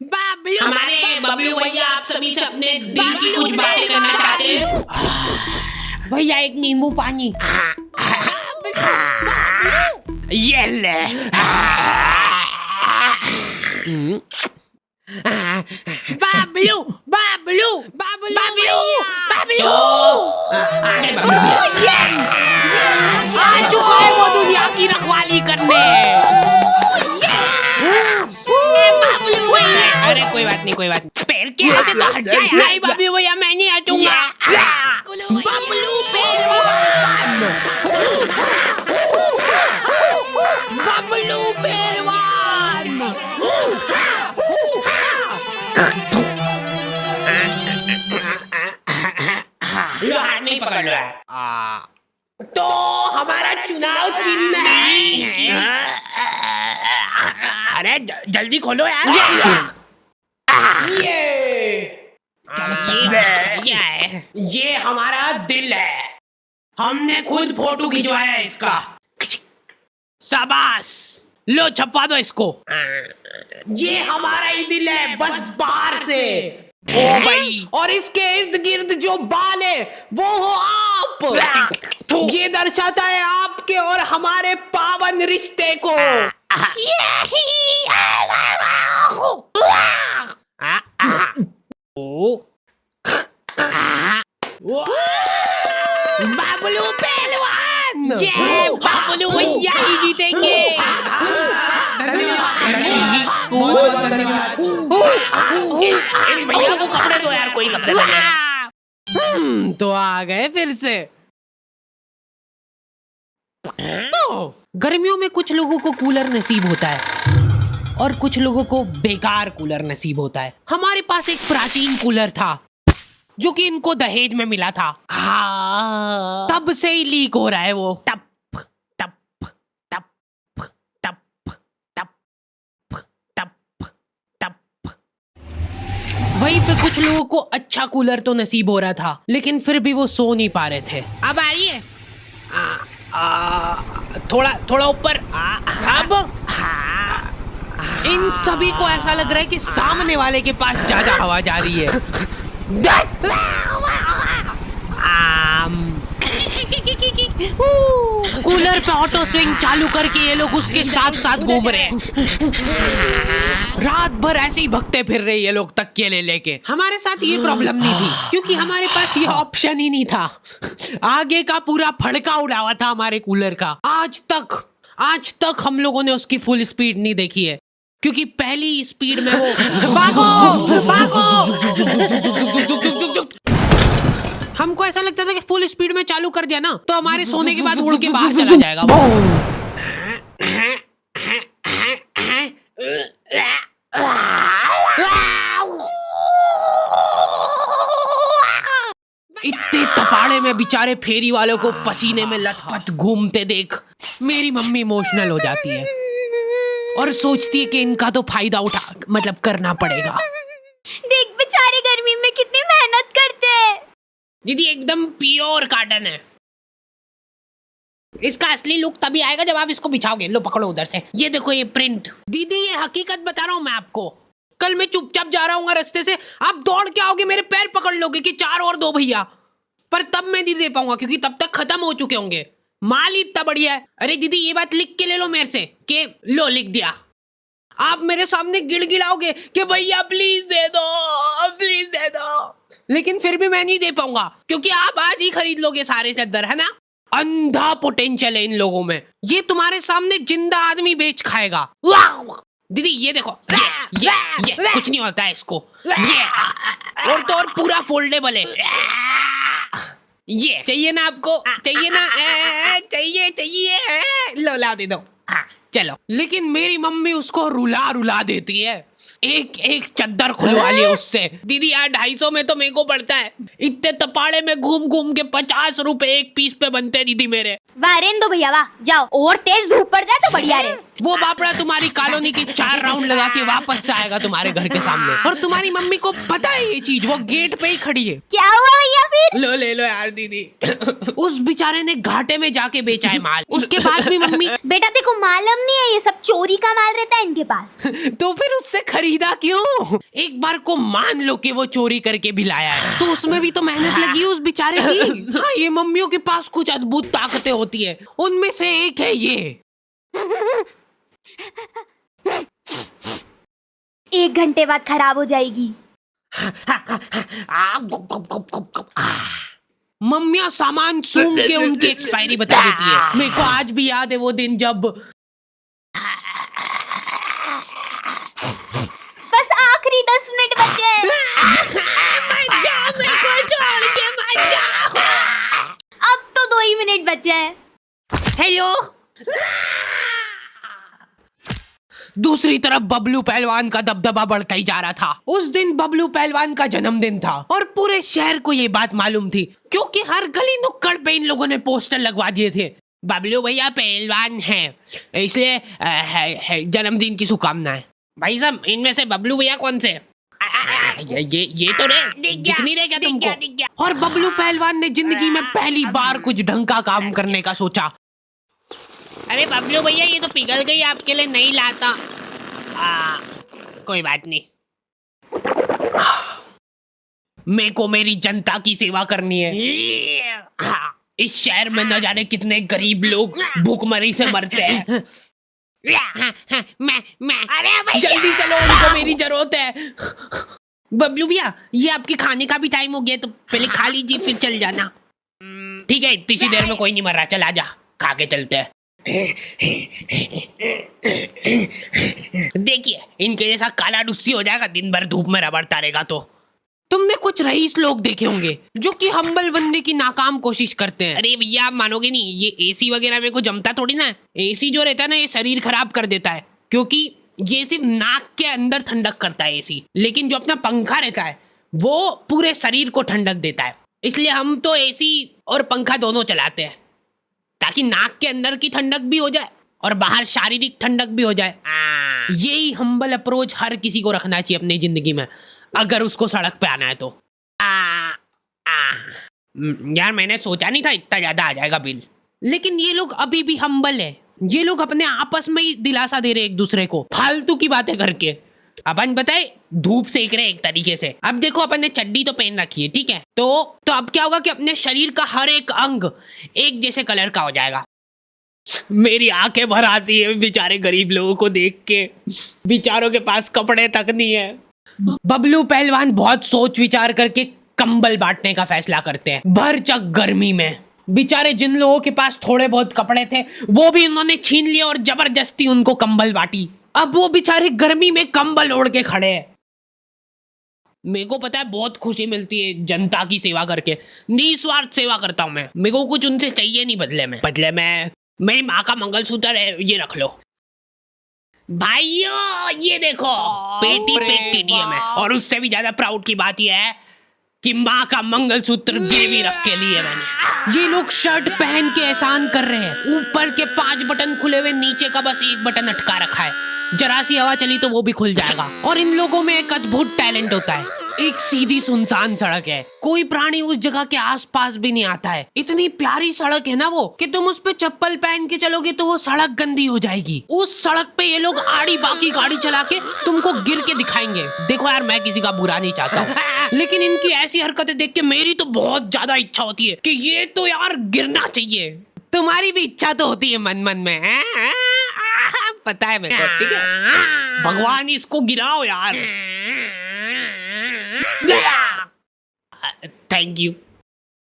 बाबलू, हमारे बबलू भैया आप सभी से अपने दिल की कुछ बातें करना चाहते हैं। भैया एक नींबू पानी। ये ले। बाबलू बाबलू बाबलू बबलू, बबलू आगे बबलू भैया। आ चुका है वो दुनिया की रखवाली करने। बाबलू भैया, अरे कोई बात नहीं, कोई बात नहीं। पैर के ऐसे तो हट जाए। नहीं बाबलू भैया, मैं नहीं हटूंगा। बबलू पहलवान, बबलू पहलवान। लो हाथ नहीं पकड़ लो यार। तो हमारा चुनाव चिन्ह है। अरे जल्दी खोलो यार। क्या है? ये हमारा दिल है। हमने खुद फोटो खिंचवाया है इसका। शाबाश, लो छपवा दो इसको। ये हमारा ही दिल है, बस बाहर से। ओ भाई, और इसके इर्द गिर्द जो बाल है वो हो आप। ये दर्शाता है आपके और हमारे पावन रिश्ते को। बाबलू पहलवान, ये बाबलू भैया ही जीतेंगे। इन भैया को कपड़े दो यार, कोई कपड़े दो। तो आ गए फिर से। तो गर्मियों में कुछ लोगों को कूलर नसीब होता है और कुछ लोगों को बेकार कूलर नसीब होता है। हमारे पास एक प्राचीन कूलर था जो कि इनको दहेज में मिला था। तब से ही लीक हो रहा है वो। टप टप टप टप टप टप टप। वहीं पे कुछ लोगों को अच्छा कूलर तो नसीब हो रहा था, लेकिन फिर भी वो सो नहीं पा रहे थे। अब आइए, थोड़ा ऊपर। अब इन सभी को ऐसा लग रहा है कि सामने वाले के पास ज्यादा हवा जा रही है। कूलर पे ऑटो स्विंग चालू करके ये लोग उसके साथ साथ घूम रहे हैं। रात भर ऐसे ही भगते फिर रहे ये लोग तकिए ले लेके। हमारे साथ ये प्रॉब्लम नहीं थी क्योंकि हमारे पास ये ऑप्शन ही नहीं था। आगे का पूरा फड़का उड़ा हुआ था हमारे कूलर का। आज तक हम लोगों ने उसकी फुल स्पीड नहीं देखी है क्योंकि पहली स्पीड में वो भागो। हमको ऐसा लगता था कि फुल स्पीड में चालू कर दिया ना तो हमारे सोने के बाद उड़ के बाहर चला जाएगा वो। इतने तपाड़े में बेचारे फेरी वालों को पसीने में लथपथ घूमते देख मेरी मम्मी इमोशनल हो जाती है और सोचती है कि इनका तो फायदा करना पड़ेगा। देख बेचारे गर्मी में कितनी मेहनत करते हैं। दीदी एकदम प्योर कॉटन है। इसका असली लुक तभी आएगा जब आप इसको बिछाओगे। लो पकड़ो उधर से, ये देखो ये प्रिंट। दीदी ये हकीकत बता रहा हूँ मैं आपको। कल मैं चुपचाप जा रहा हूँ रास्ते से, आप दौड़ के आओगे मेरे पैर पकड़ लोगे कि 4 और 2 भैया, पर तब मैं नहीं दे पाऊंगा क्योंकि तब तक खत्म हो चुके होंगे। माल ही इतना बढ़िया है। अरे दीदी ये बात लिख के ले लो मेरे से कि लो लिख दिया। आप मेरे सामने गिड़गिड़ाओगे कि भैया प्लीज दे दो, लेकिन फिर भी मैं नहीं दे पाऊंगा क्योंकि आप आज ही खरीद लोगे सारे चद्दर, है ना। अंधा पोटेंशियल है इन लोगों में। ये तुम्हारे सामने जिंदा आदमी बेच खाएगा। दीदी ये देखो, ये कुछ नहीं होता है इसको। ये और तो और पूरा फोल्डेबल है। ये चाहिए ना आपको? चाहिए ना? चाहिए। लो ला दे दो। चलो। लेकिन मेरी मम्मी उसको रुला देती है। एक चद्दर खुलवा लिया उससे। दीदी यार 250 में तो मेरे को पड़ता है। इतने तपाड़े में घूम के 50 रुपए एक पीस पे बनते हैं दीदी मेरे। वाह रेन दो भैया वाह, जाओ और तेज धूप पड़ जाए तो बढ़िया रहे। वो बापड़ा तुम्हारी कॉलोनी की 4 राउंड लगा के वापस से आएगा तुम्हारे घर के सामने। और तुम्हारी मम्मी को पता है ये चीज, वो गेट पे ही खड़ी है। क्या हुआ भैया फिर? लो ले लो यार दीदी। उस बेचारे ने घाटे में जाके बेचा है माल। उसके बाद भी मम्मी बेटा देखो मालूम नहीं है, ये सब चोरी का माल रहता है इनके पास। तो फिर उससे खरीदा क्यों? एक बार को मान लो कि वो चोरी करके भी लाया है तो उसमें भी तो मेहनत लगी है उस बेचारे की। हाँ, ये मम्मियों के पास कुछ अद्भुत ताकतें होती है, उनमें से एक है ये। 1 घंटे बाद खराब हो जाएगी। मम्मियाँ सामान सूंघ के उनकी एक्सपायरी बता देती है। मेरे को आज भी याद है वो दिन जब बस आखिरी 10 मिनट बचे हैं। अब तो 2 ही मिनट बचे हैं। हेलो। दूसरी तरफ बबलू पहलवान का दबदबा बढ़ता ही जा रहा था। उस दिन बबलू पहलवान का जन्मदिन था और पूरे शहर को ये बात मालूम थी क्योंकि हर गली नुक्कड़ पे इन लोगों ने पोस्टर लगवा दिए थे, बबलू भैया पहलवान हैं, इसलिए जन्मदिन की शुभकामनाएं। भाई साहब, इनमें से बबलू भैया कौन से? ये तो दिख नहीं रहे क्या तुमको? और बबलू पहलवान ने जिंदगी में पहली बार कुछ ढंग का काम करने का सोचा। अरे बबलू भैया, ये तो पिघल गई, आपके लिए नहीं लाता। कोई बात नहीं। मेरे को मेरी जनता की सेवा करनी है। इस शहर में न जाने कितने गरीब लोग भूखमरी से मरते हैं। मैं अरे जल्दी चलो, उनको मेरी जरूरत है। बबलू भैया, ये आपके खाने का भी टाइम हो गया तो पहले खा लीजिए फिर चल जाना। ठीक है, इतनी देर में कोई नहीं मर रहा, चल आजा, खा के चलते हैं। देखिए, इनके जैसा काला डुस्सी हो जाएगा, दिन भर धूप में रबड़ता रहेगा। तो तुमने कुछ रईस लोग देखे होंगे जो कि हम्बल बनने की नाकाम कोशिश करते हैं। अरे भैया, आप मानोगे नहीं, ये एसी वगैरह में को जमता थोड़ी ना है। एसी जो रहता है ना, ये शरीर खराब कर देता है क्योंकि ये सिर्फ नाक के अंदर ठंडक करता है एसी, लेकिन जो अपना पंखा रहता है वो पूरे शरीर को ठंडक देता है। इसलिए हम तो एसी और पंखा दोनों चलाते हैं ताकि नाक के अंदर की ठंडक भी हो जाए और बाहर शारीरिक ठंडक भी हो जाए। यही हम्बल अप्रोच हर किसी को रखना चाहिए अपनी जिंदगी में, अगर उसको सड़क पे आना है तो। यार, मैंने सोचा नहीं था इतना ज्यादा आ जाएगा बिल। लेकिन ये लोग अभी भी हम्बल है, ये लोग अपने आपस में ही दिलासा दे रहे एक दूसरे को फालतू की बातें करके। अपन बताए धूप सेक रहे एक तरीके से। अब देखो, अपन ने चड्डी तो पहन रखी है, ठीक है, तो अब क्या होगा कि अपने शरीर का हर एक अंग एक जैसे कलर का हो जाएगा। मेरी आंखें भर आती है बेचारे गरीब लोगों को देख के, बेचारों के पास कपड़े तक नहीं है। बबलू पहलवान बहुत सोच विचार करके कंबल बांटने का फैसला करते हैं भरचक गर्मी में। बेचारे जिन लोगों के पास थोड़े बहुत कपड़े थे वो भी उन्होंने छीन लिए और जबरदस्ती उनको कंबल बांटी। अब वो बेचारे गर्मी में कंबल ओढ़ के खड़े हैं। मेरे को पता है बहुत खुशी मिलती है जनता की सेवा करके, निस्वार्थ सेवा करता हूँ मैं। मेरे को कुछ उनसे चाहिए नहीं बदले में मेरी माँ का मंगलसूत्र है, ये रख लो। भाइयों, ये देखो, पेटी पे टीडीएम है। और उससे भी ज्यादा प्राउड की बात यह है कि माँ का मंगलसूत्र गिरवी रख के लिए मैंने। ये लोग शर्ट पहन के एहसान कर रहे हैं, ऊपर के 5 बटन खुले हुए, नीचे का बस 1 बटन अटका रखा है। जरा सी हवा चली तो वो भी खुल जाएगा। और इन लोगों में एक अद्भुत टैलेंट होता है। एक सीधी सुनसान सड़क है, कोई प्राणी उस जगह के आसपास भी नहीं आता है। इतनी प्यारी सड़क है ना वो कि तुम उस पे चप्पल पहन के चलोगे तो वो सड़क गंदी हो जाएगी। उस सड़क पे ये लोग आड़ी बाकी गाड़ी चला के तुमको गिर के दिखाएंगे। देखो यार, मैं किसी का बुरा नहीं चाहता हूँ लेकिन इनकी ऐसी हरकतें देख के मेरी तो बहुत ज्यादा इच्छा होती है कि ये तो यार गिरना चाहिए। तुम्हारी भी इच्छा तो होती है मन मन में, पता है मेरे को, ठीक है। भगवान इसको गिराओ यार। Thank you.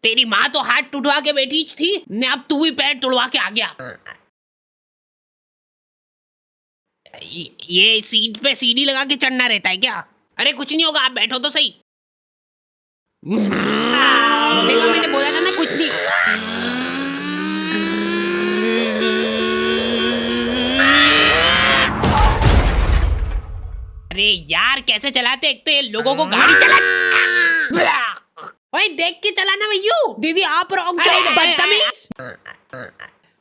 तेरी माँ तो हाथ टूटवा के बैठी थी ने, अब तू भी पैर तोड़वा के आ गया। ये सीट पे सीढ़ी लगा के चढ़ना रहता है क्या? अरे कुछ नहीं होगा, आप बैठो तो सही। देखा, मैंने बोला था ना कुछ नहीं। अरे यार, कैसे चलाते? एक तो ये लोगों को गाड़ी चला। ओए, देख के चलाना भैया। दीदी आप रॉन्ग साइड, बदतमीज।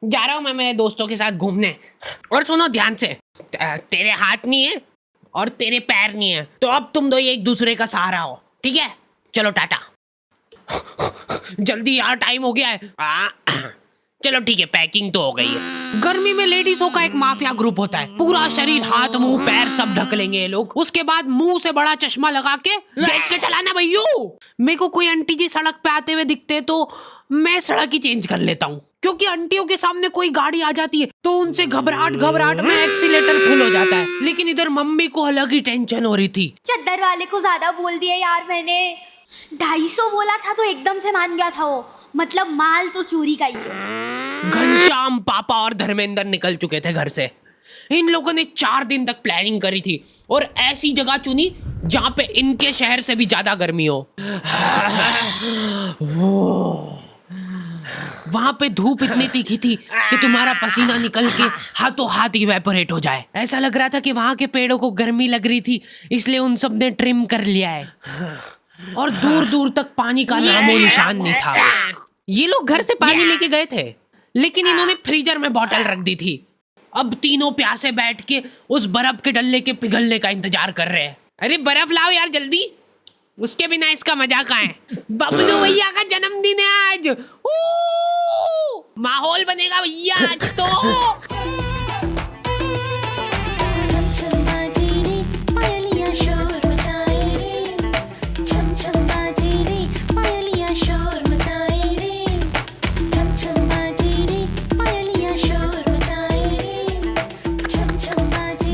जा रहा हूँ मैं मेरे दोस्तों के साथ घूमने। और सुनो ध्यान से, तेरे हाथ नहीं है और तेरे पैर नहीं है, तो अब तुम दो एक दूसरे का सहारा हो, ठीक है? चलो टाटा। जल्दी यार, टाइम हो गया है। चलो ठीक है, पैकिंग तो हो गई है। गर्मी में लेडीजों का एक माफिया ग्रुप होता है, पूरा शरीर, हाथ, मुंह, पैर सब ढक लेंगे ये लोग। उसके बाद मुंह से बड़ा चश्मा लगा के देख के चलाना भैया। मेरे को कोई आंटी जी सड़क पे आते हुए दिखते तो मैं सड़क ही चेंज कर लेता हूँ, क्योंकि आंटियों के सामने कोई गाड़ी आ जाती है तो उनसे घबराहट में एक्सीलेटर फुल हो जाता है। लेकिन इधर मम्मी को अलग ही टेंशन हो रही थी। चद्दर वाले को ज्यादा बोल दिया यार मैंने। 250 बोला था तो एकदम से मान गया था वो, मतलब माल तो चोरी का ही है। घनश्याम, पापा और धर्मेंद्र निकल चुके थे घर से। इन लोगों ने 4 दिन तक प्लानिंग करी थी और ऐसी जगह चुनी जहां पे इनके शहर से भी ज्यादा गर्मी हो। वहां पे धूप इतनी तीखी थी कि तुम्हारा पसीना निकल के हाथों हाथ इवेपोरेट हो जाए। ऐसा लग रहा था कि वहां के पेड़ों को गर्मी लग रही थी, इसलिए उन सब ने ट्रिम कर लिया है और दूर दूर तक पानी का नामो निशान नहीं था। ये लोग घर से पानी लेके गए थे, लेकिन इन्होंने फ्रीजर में बोतल रख दी थी। अब तीनों प्यासे बैठ के उस बर्फ के डल्ले के पिघलने का इंतजार कर रहे हैं। अरे बर्फ लाओ यार जल्दी, उसके बिना इसका मजा कहाँ है। बबलू भैया का जन्मदिन है आज, माहौल बनेगा भैया आज तो।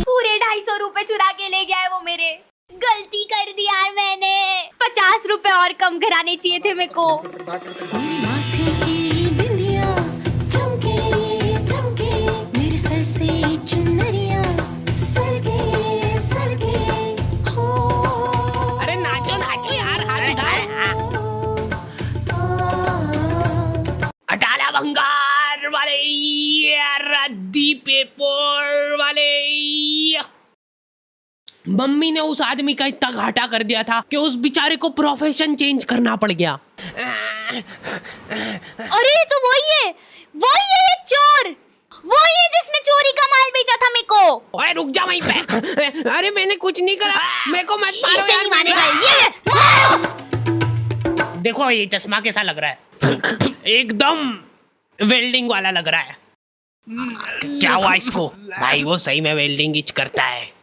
पूरे 250 रुपए चुरा के ले गया है वो मेरे। गलती कर दी यार मैंने, 50 रुपए और कम कराने चाहिए थे मेरे को। अरे नाचो नाचो यार, हाथ उठाओ। अटाला भंगार वाले, रद्दी पेपर वाले। मम्मी ने उस आदमी का इतना घाटा कर दिया था कि उस बेचारे को प्रोफेशन चेंज करना पड़ गया। अरे तो वही है ये चोर, वही है जिसने चोरी का माल बेचा था मेरे को। ओए रुक जा वहीं पे। अरे मैंने कुछ नहीं करा, मेरे को मत मारो ऐसे यार। नहीं मानेगा ये ले, मारो। देखो ये चश्मा कैसा लग रहा है, एकदम वेल्डिंग वाला लग रहा है। क्या हुआ इसको? भाई वो सही में वेल्डिंग इच करता है।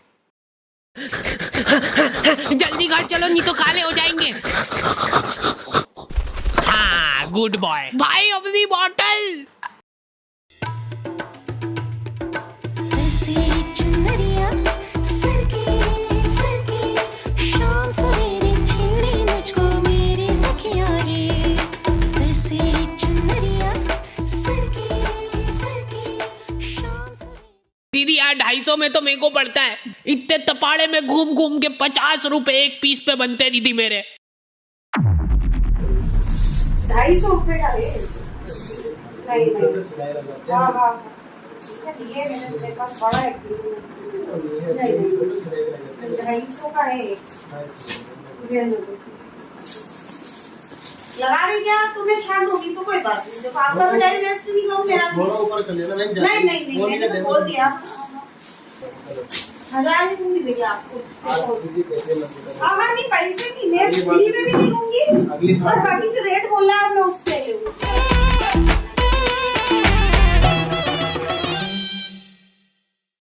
जल्दी घर चलो नहीं तो काले हो जाएंगे। हाँ गुड बॉय। भाई अपनी बॉटल। दीदी यार 250 में तो मेरे को पड़ता है, इतने तपाड़े में घूम घूम के 50 रुपए एक पीस पे बनते दीदी मेरे। 250 रुपए का है। नहीं हाँ ये मेरे पास बड़ा है। नहीं 250 का है। लगा रही क्या तुम्हें शांत होगी तो कोई बात नहीं। देखो आपका भी टाइम वेस्ट नहीं करूँ मेरा। नहीं मैंने तो बोल दिया 1000 ही दूंगी भैया आपको। हाँ नहीं पैसे नहीं, मैं फ्री में भी नहीं लूंगी और बाकी जो रेट बोला है मैं उस पे लूंगी।